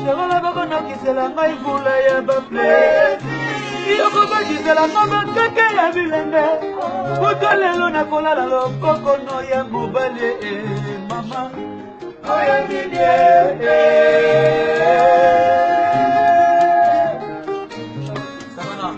Sekola bako na kisela ngai vula ya baplesi Yoko bakisela nga bakake ya bilenge Kuto lelo na kolala lokoko no ya mobali Mama Oya nidye Samana